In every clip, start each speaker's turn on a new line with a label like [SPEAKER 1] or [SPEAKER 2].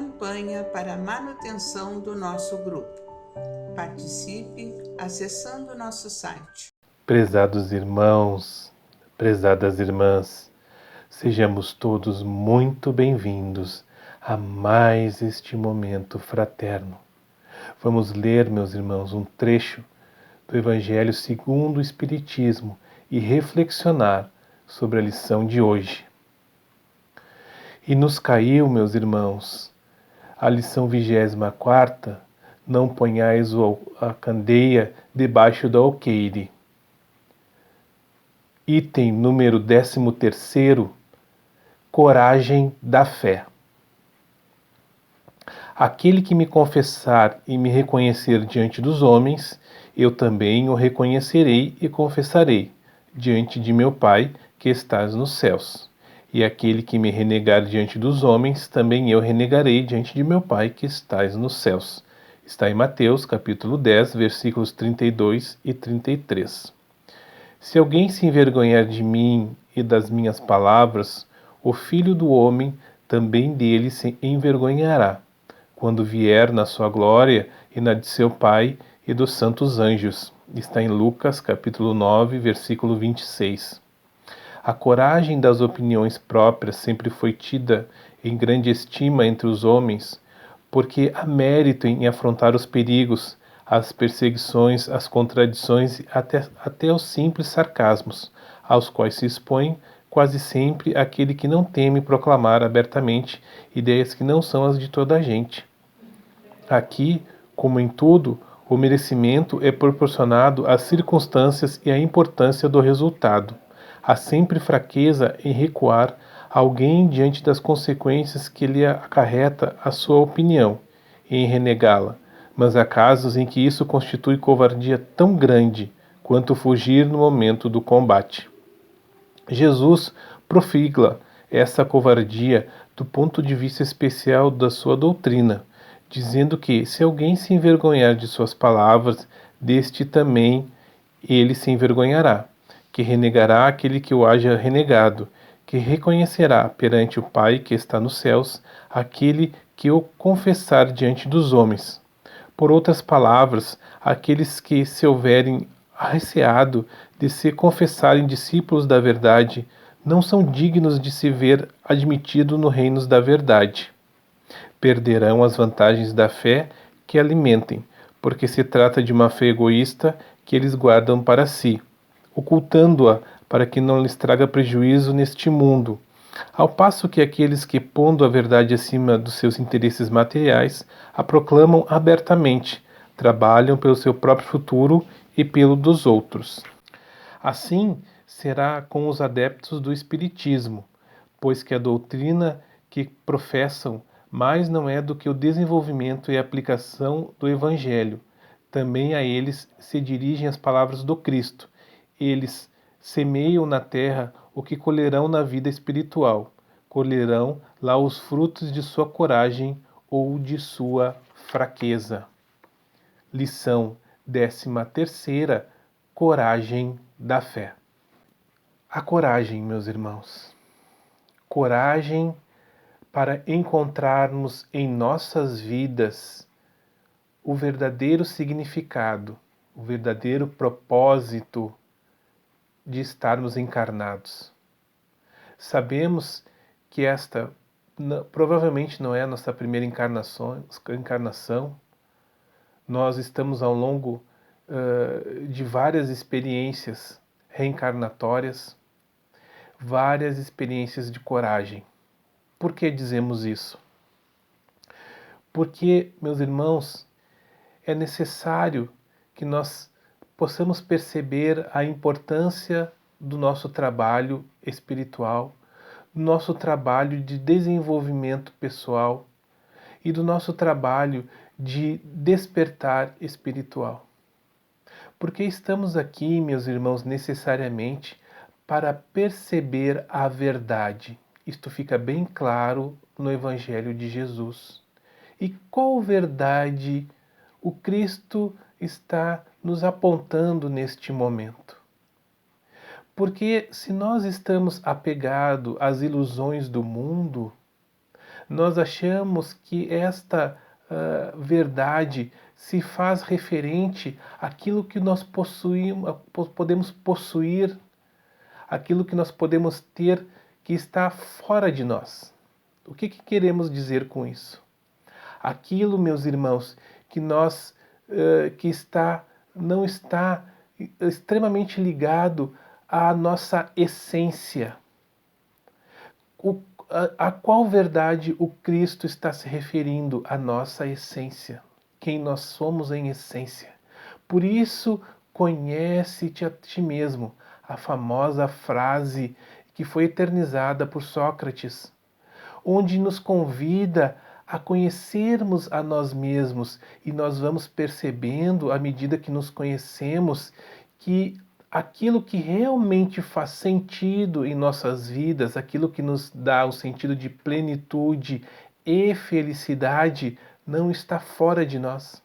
[SPEAKER 1] campanha para a manutenção do nosso grupo. Participe acessando nosso site.
[SPEAKER 2] Prezados irmãos, prezadas irmãs, sejamos todos muito bem-vindos a mais este momento fraterno. Vamos ler, meus irmãos, um trecho do Evangelho segundo o Espiritismo e reflexionar sobre a lição de hoje. E nos caiu, meus irmãos, a lição 24ª, não ponhais a candeia debaixo do alqueire. Item número 13º, coragem da fé. Aquele que me confessar e me reconhecer diante dos homens, eu também o reconhecerei e confessarei diante de meu Pai que estás nos céus. E aquele que me renegar diante dos homens, também eu renegarei diante de meu Pai que estás nos céus. Está em Mateus, capítulo 10, versículos 32 e 33. Se alguém se envergonhar de mim e das minhas palavras, o Filho do Homem também dele se envergonhará, quando vier na sua glória e na de seu Pai e dos santos anjos. Está em Lucas, capítulo 9, versículo 26. A coragem das opiniões próprias sempre foi tida em grande estima entre os homens, porque há mérito em afrontar os perigos, as perseguições, as contradições e até os simples sarcasmos, aos quais se expõe quase sempre aquele que não teme proclamar abertamente ideias que não são as de toda a gente. Aqui, como em tudo, o merecimento é proporcionado às circunstâncias e à importância do resultado. Há sempre fraqueza em recuar alguém diante das consequências que lhe acarreta a sua opinião e em renegá-la, mas há casos em que isso constitui covardia tão grande quanto fugir no momento do combate. Jesus profigla essa covardia do ponto de vista especial da sua doutrina, dizendo que, se alguém se envergonhar de suas palavras, deste também ele se envergonhará, que renegará aquele que o haja renegado, que reconhecerá perante o Pai que está nos céus aquele que o confessar diante dos homens. Por outras palavras, aqueles que se houverem arreceado de se confessarem discípulos da verdade, não são dignos de se ver admitido no reino da verdade. Perderão as vantagens da fé que alimentem, porque se trata de uma fé egoísta que eles guardam para si, ocultando-a para que não lhes traga prejuízo neste mundo, ao passo que aqueles que, pondo a verdade acima dos seus interesses materiais, a proclamam abertamente, trabalham pelo seu próprio futuro e pelo dos outros. Assim será com os adeptos do Espiritismo, pois que a doutrina que professam mais não é do que o desenvolvimento e aplicação do Evangelho. Também a eles se dirigem as palavras do Cristo. Eles semeiam na terra o que colherão na vida espiritual. Colherão lá os frutos de sua coragem ou de sua fraqueza. Lição 13ª, coragem da fé. A coragem, meus irmãos. Coragem para encontrarmos em nossas vidas o verdadeiro significado, o verdadeiro propósito de estarmos encarnados. Sabemos que esta provavelmente não é a nossa primeira encarnação. Nós estamos ao longo de várias experiências reencarnatórias, várias experiências de coragem. Por que dizemos isso? Porque, meus irmãos, é necessário que nós possamos perceber a importância do nosso trabalho espiritual, do nosso trabalho de desenvolvimento pessoal e do nosso trabalho de despertar espiritual. Porque estamos aqui, meus irmãos, necessariamente para perceber a verdade. Isto fica bem claro no Evangelho de Jesus. E qual verdade o Cristo está nos apontando neste momento? Porque se nós estamos apegados às ilusões do mundo, Nós achamos que esta verdade se faz referente àquilo que nós possuímos, podemos possuir, aquilo que nós podemos ter que está fora de nós. O que queremos dizer com isso? Aquilo, meus irmãos, que nós não está extremamente ligado à nossa essência. A qual verdade o Cristo está se referindo? À nossa essência, quem nós somos em essência. Por isso, conhece-te a ti mesmo, a famosa frase que foi eternizada por Sócrates, onde nos convida a conhecermos a nós mesmos, e nós vamos percebendo, à medida que nos conhecemos, que aquilo que realmente faz sentido em nossas vidas, aquilo que nos dá o sentido de plenitude e felicidade, não está fora de nós.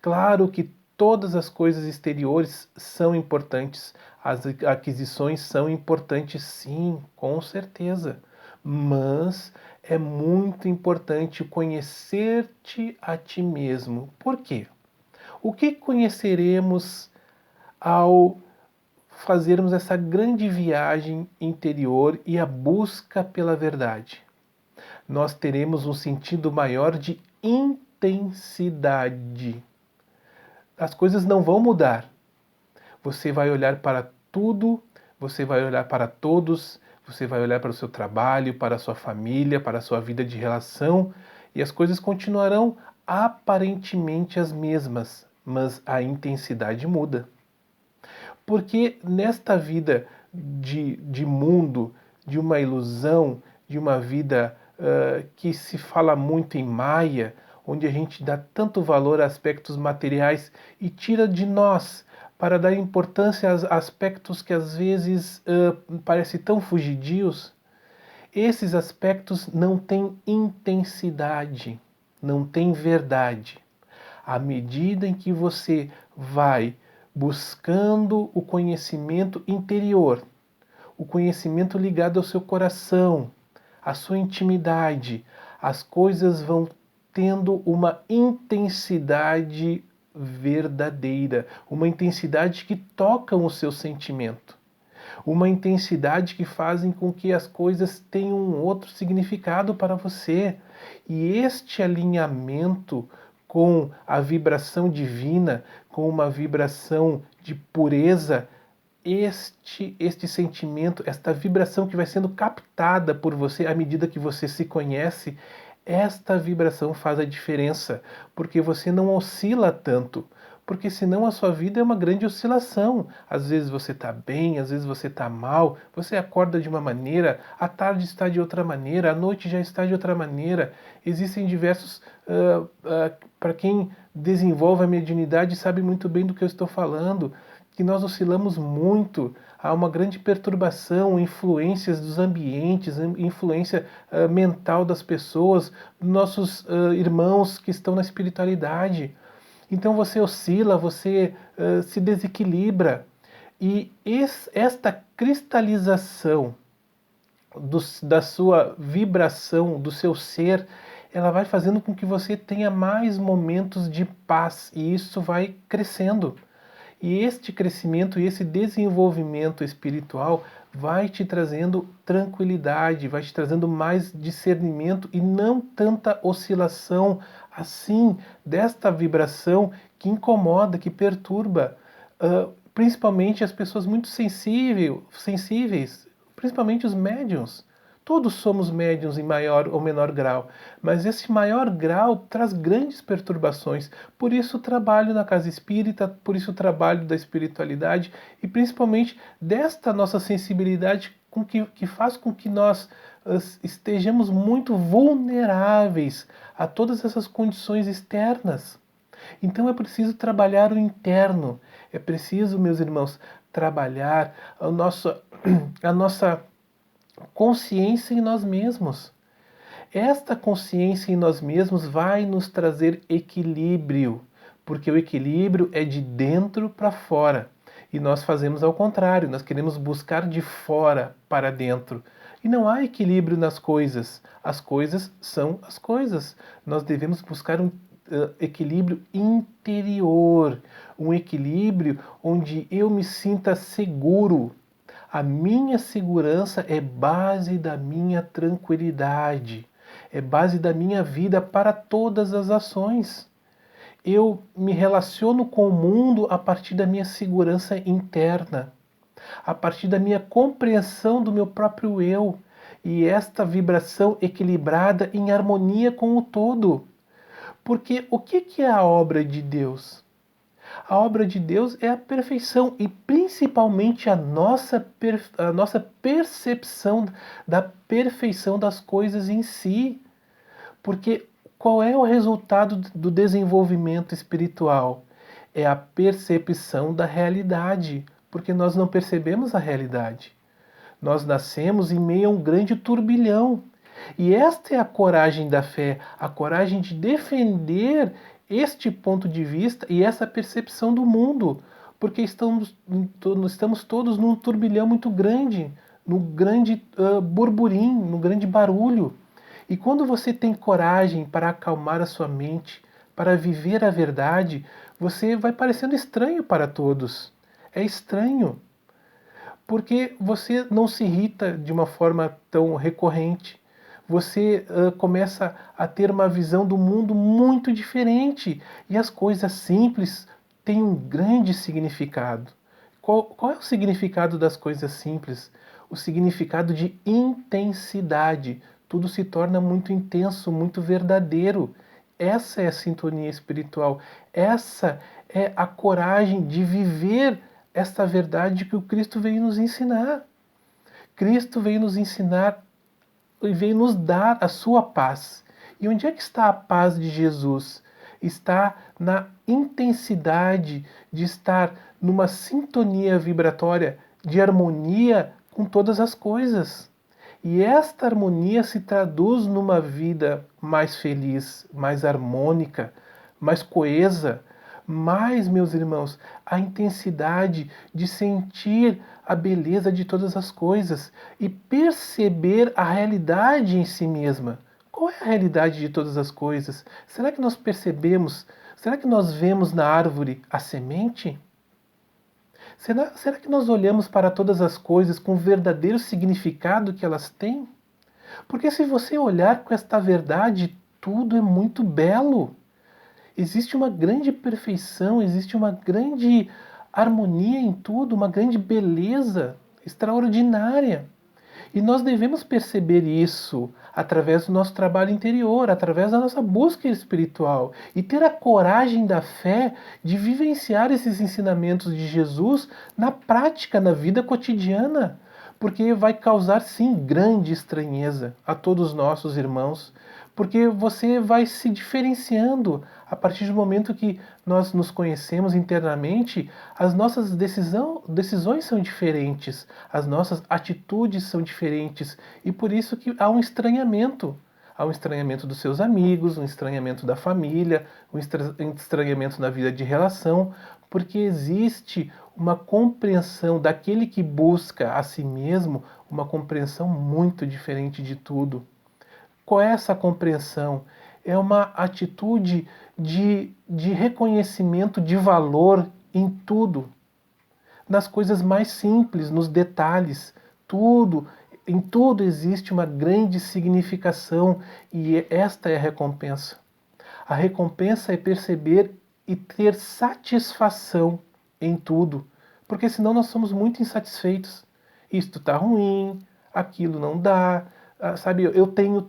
[SPEAKER 2] Claro que todas as coisas exteriores são importantes, as aquisições são importantes, sim, com certeza, mas é muito importante conhecer-te a ti mesmo. Por quê? O que conheceremos ao fazermos essa grande viagem interior e a busca pela verdade? Nós teremos um sentido maior de intensidade. As coisas não vão mudar. Você vai olhar para tudo, você vai olhar para todos, você vai olhar para o seu trabalho, para a sua família, para a sua vida de relação, e as coisas continuarão aparentemente as mesmas, mas a intensidade muda. Porque nesta vida de mundo, de uma ilusão, de uma vida que se fala muito em Maia, onde a gente dá tanto valor a aspectos materiais e tira de nós para dar importância a aspectos que às vezes parecem tão fugidios, esses aspectos não têm intensidade, não têm verdade. À medida em que você vai buscando o conhecimento interior, o conhecimento ligado ao seu coração, à sua intimidade, as coisas vão tendo uma intensidade verdadeira, uma intensidade que tocam o seu sentimento, uma intensidade que fazem com que as coisas tenham um outro significado para você. E este alinhamento com a vibração divina, com uma vibração de pureza, este sentimento, esta vibração que vai sendo captada por você à medida que você se conhece, esta vibração faz a diferença, porque você não oscila tanto, porque senão a sua vida é uma grande oscilação. Às vezes você está bem, às vezes você está mal, você acorda de uma maneira, à tarde está de outra maneira, à noite já está de outra maneira. Existem diversos... para quem desenvolve a mediunidade sabe muito bem do que eu estou falando, que nós oscilamos muito, há uma grande perturbação, influências dos ambientes, influência mental das pessoas, dos nossos irmãos que estão na espiritualidade. Então você oscila, você se desequilibra. E esta cristalização da sua vibração, do seu ser, ela vai fazendo com que você tenha mais momentos de paz, e isso vai crescendo. E este crescimento e esse desenvolvimento espiritual vai te trazendo tranquilidade, vai te trazendo mais discernimento e não tanta oscilação assim desta vibração que incomoda, que perturba, principalmente as pessoas muito sensíveis, principalmente os médiuns. Todos somos médiuns em maior ou menor grau, mas esse maior grau traz grandes perturbações. Por isso o trabalho na casa espírita, por isso o trabalho da espiritualidade e principalmente desta nossa sensibilidade que faz com que nós estejamos muito vulneráveis a todas essas condições externas. Então é preciso trabalhar o interno, é preciso, meus irmãos, trabalhar a nossa consciência em nós mesmos. Esta consciência em nós mesmos vai nos trazer equilíbrio, porque o equilíbrio é de dentro para fora. E nós fazemos ao contrário, nós queremos buscar de fora para dentro. E não há equilíbrio nas coisas. As coisas são as coisas. Nós devemos buscar um equilíbrio interior, um equilíbrio onde eu me sinta seguro. A minha segurança é base da minha tranquilidade, é base da minha vida para todas as ações. Eu me relaciono com o mundo a partir da minha segurança interna, a partir da minha compreensão do meu próprio eu e esta vibração equilibrada em harmonia com o todo. Porque o que é a obra de Deus? A obra de Deus é a perfeição e principalmente a nossa percepção da perfeição das coisas em si. Porque qual é o resultado do desenvolvimento espiritual? É a percepção da realidade, porque nós não percebemos a realidade. Nós nascemos em meio a um grande turbilhão. E esta é a coragem da fé, a coragem de defender este ponto de vista e essa percepção do mundo, porque estamos todos num turbilhão muito grande, num grande burburinho, num grande barulho. E quando você tem coragem para acalmar a sua mente, para viver a verdade, você vai parecendo estranho para todos. É estranho, porque você não se irrita de uma forma tão recorrente. Você começa a ter uma visão do mundo muito diferente. E as coisas simples têm um grande significado. Qual é o significado das coisas simples? O significado de intensidade. Tudo se torna muito intenso, muito verdadeiro. Essa é a sintonia espiritual. Essa é a coragem de viver esta verdade que o Cristo veio nos ensinar. Cristo veio nos ensinar e veio nos dar a sua paz. E onde é que está a paz de Jesus? Está na intensidade de estar numa sintonia vibratória de harmonia com todas as coisas. E esta harmonia se traduz numa vida mais feliz, mais harmônica, mais coesa, mais, meus irmãos, a intensidade de sentir a beleza de todas as coisas e perceber a realidade em si mesma. Qual é a realidade de todas as coisas? Será que nós percebemos? Será que nós vemos na árvore a semente? Será que nós olhamos para todas as coisas com o verdadeiro significado que elas têm? Porque se você olhar com esta verdade, tudo é muito belo. Existe uma grande perfeição, existe uma grande harmonia em tudo, uma grande beleza extraordinária. E nós devemos perceber isso através do nosso trabalho interior, através da nossa busca espiritual e ter a coragem da fé de vivenciar esses ensinamentos de Jesus na prática, na vida cotidiana, porque vai causar sim grande estranheza a todos os nossos irmãos, porque você vai se diferenciando a partir do momento que nós nos conhecemos internamente, as nossas decisões são diferentes, as nossas atitudes são diferentes e por isso que há um estranhamento. Há um estranhamento dos seus amigos, um estranhamento da família, um estranhamento na vida de relação, porque existe uma compreensão daquele que busca a si mesmo, uma compreensão muito diferente de tudo. Qual é essa compreensão? É uma atitude de reconhecimento de valor em tudo, nas coisas mais simples, nos detalhes. Em tudo existe uma grande significação e esta é a recompensa. A recompensa é perceber e ter satisfação em tudo, porque senão nós somos muito insatisfeitos. Isto está ruim, aquilo não dá, sabe, eu tenho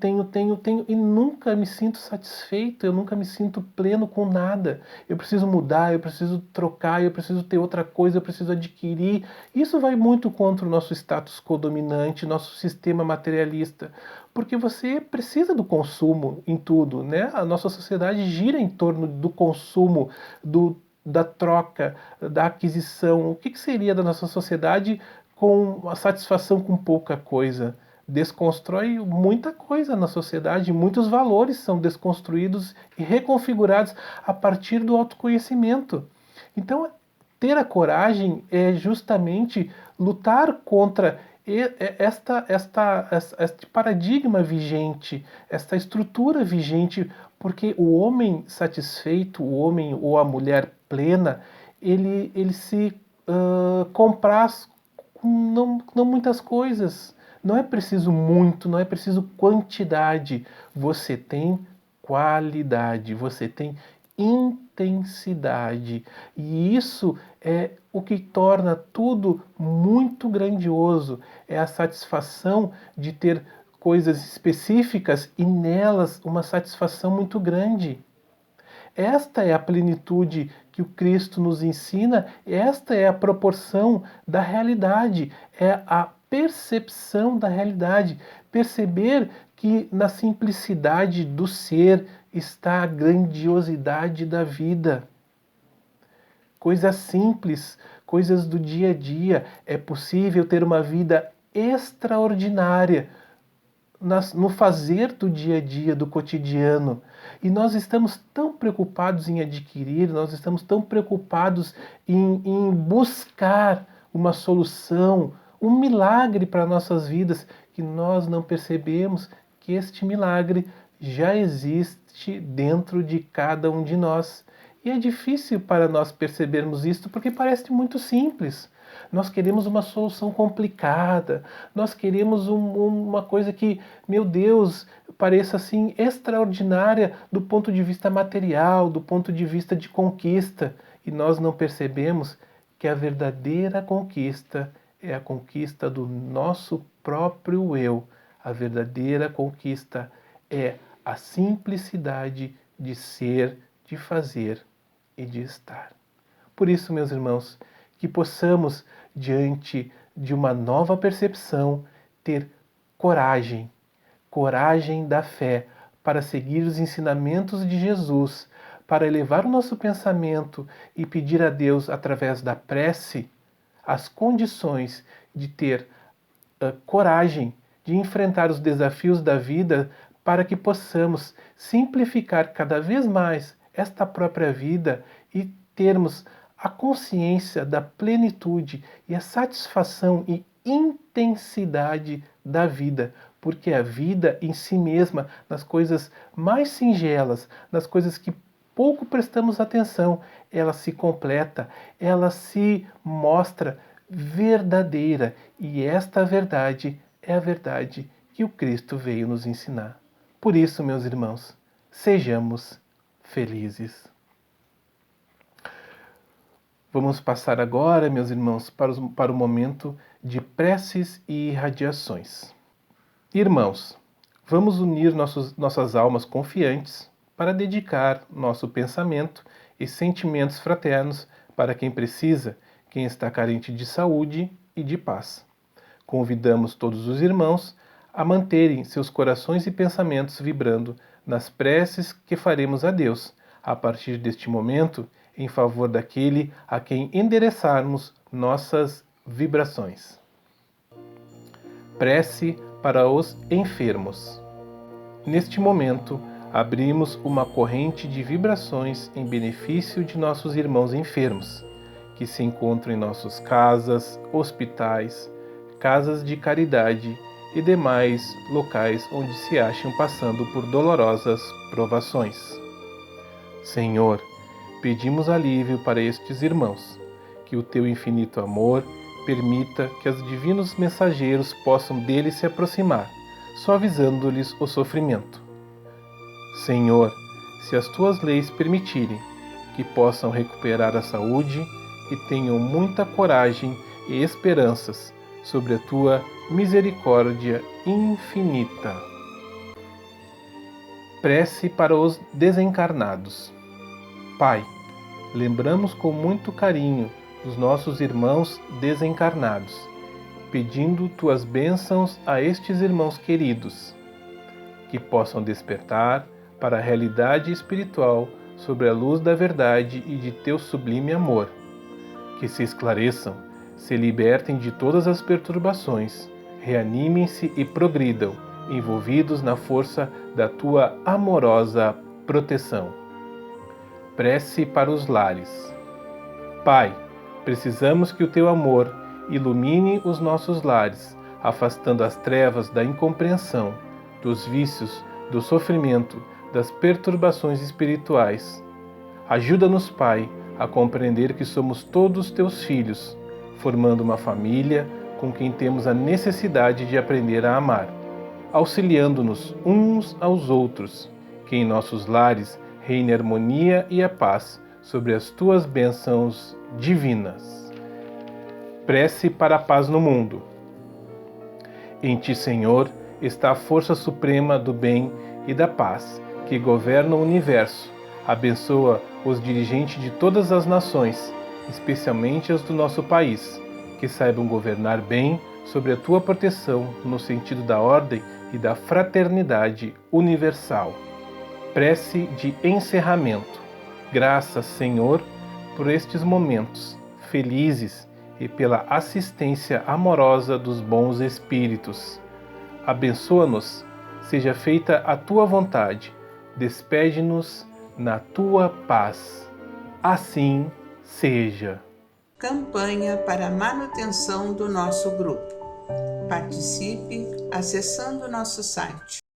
[SPEAKER 2] e nunca me sinto satisfeito, eu nunca me sinto pleno com nada. Eu preciso mudar, eu preciso trocar, eu preciso ter outra coisa, eu preciso adquirir. Isso vai muito contra o nosso status quo dominante, nosso sistema materialista, porque você precisa do consumo em tudo, né? A nossa sociedade gira em torno do consumo, da troca, da aquisição. O que seria da nossa sociedade com a satisfação com pouca coisa? Desconstrói muita coisa na sociedade, muitos valores são desconstruídos e reconfigurados a partir do autoconhecimento. Então, ter a coragem é justamente lutar contra este paradigma vigente, esta estrutura vigente, porque o homem satisfeito, o homem ou a mulher plena, ele se compraz com não muitas coisas. Não é preciso muito, não é preciso quantidade. Você tem qualidade, você tem intensidade. E isso é o que torna tudo muito grandioso. É a satisfação de ter coisas específicas e nelas uma satisfação muito grande. Esta é a plenitude que o Cristo nos ensina, esta é a proporção da realidade, é a percepção da realidade. Perceber que na simplicidade do ser está a grandiosidade da vida. Coisas simples, coisas do dia a dia. É possível ter uma vida extraordinária no fazer do dia a dia, do cotidiano. E nós estamos tão preocupados em adquirir, nós estamos tão preocupados em buscar uma solução, um milagre para nossas vidas, que nós não percebemos que este milagre já existe dentro de cada um de nós. E é difícil para nós percebermos isto porque parece muito simples. Nós queremos uma solução complicada, nós queremos uma coisa que, meu Deus, pareça assim extraordinária do ponto de vista material, do ponto de vista de conquista. E nós não percebemos que a verdadeira conquista é a conquista do nosso próprio eu. A verdadeira conquista é a simplicidade de ser, de fazer e de estar. Por isso, meus irmãos, que possamos, diante de uma nova percepção, ter coragem, coragem da fé, para seguir os ensinamentos de Jesus, para elevar o nosso pensamento e pedir a Deus, através da prece, as condições de ter coragem de enfrentar os desafios da vida, para que possamos simplificar cada vez mais esta própria vida e termos a consciência da plenitude e a satisfação e intensidade da vida, porque a vida em si mesma, nas coisas mais singelas, nas coisas que pouco prestamos atenção, ela se completa, ela se mostra verdadeira, e esta verdade é a verdade que o Cristo veio nos ensinar. Por isso, meus irmãos, sejamos felizes. Vamos passar agora, meus irmãos, para o momento de preces e irradiações. Irmãos, vamos unir nossas almas confiantes para dedicar nosso pensamento e sentimentos fraternos para quem precisa, quem está carente de saúde e de paz. Convidamos todos os irmãos a manterem seus corações e pensamentos vibrando nas preces que faremos a Deus, a partir deste momento, em favor daquele a quem endereçarmos nossas vibrações. Prece para os enfermos. Neste momento, abrimos uma corrente de vibrações em benefício de nossos irmãos enfermos, que se encontram em nossas casas, hospitais, casas de caridade e demais locais onde se acham passando por dolorosas provações. Senhor, pedimos alívio para estes irmãos, que o teu infinito amor permita que os divinos mensageiros possam deles se aproximar, suavizando-lhes o sofrimento. Senhor, se as tuas leis permitirem, que possam recuperar a saúde e tenham muita coragem e esperanças sobre a tua misericórdia infinita. Prece para os desencarnados. Pai, lembramos com muito carinho dos nossos irmãos desencarnados, pedindo tuas bênçãos a estes irmãos queridos, que possam despertar para a realidade espiritual sobre a luz da verdade e de teu sublime amor, que se esclareçam, se libertem de todas as perturbações, reanimem-se e progridam, envolvidos na força da tua amorosa proteção. Prece para os lares. Pai, precisamos que o teu amor ilumine os nossos lares, afastando as trevas da incompreensão, dos vícios, do sofrimento, das perturbações espirituais. Ajuda-nos, Pai, a compreender que somos todos teus filhos, formando uma família com quem temos a necessidade de aprender a amar, auxiliando-nos uns aos outros, que em nossos lares reine a harmonia e a paz sobre as tuas bênçãos divinas. Prece para a paz no mundo. Em ti, Senhor, está a força suprema do bem e da paz, que governa o universo. Abençoa os dirigentes de todas as nações, especialmente as do nosso país, que saibam governar bem sobre a tua proteção no sentido da ordem e da fraternidade universal. Prece de encerramento. Graças, Senhor, por estes momentos felizes e pela assistência amorosa dos bons espíritos. Abençoa-nos, seja feita a tua vontade, despede-nos na tua paz. Assim seja.
[SPEAKER 1] Campanha para a manutenção do nosso grupo. Participe acessando nosso site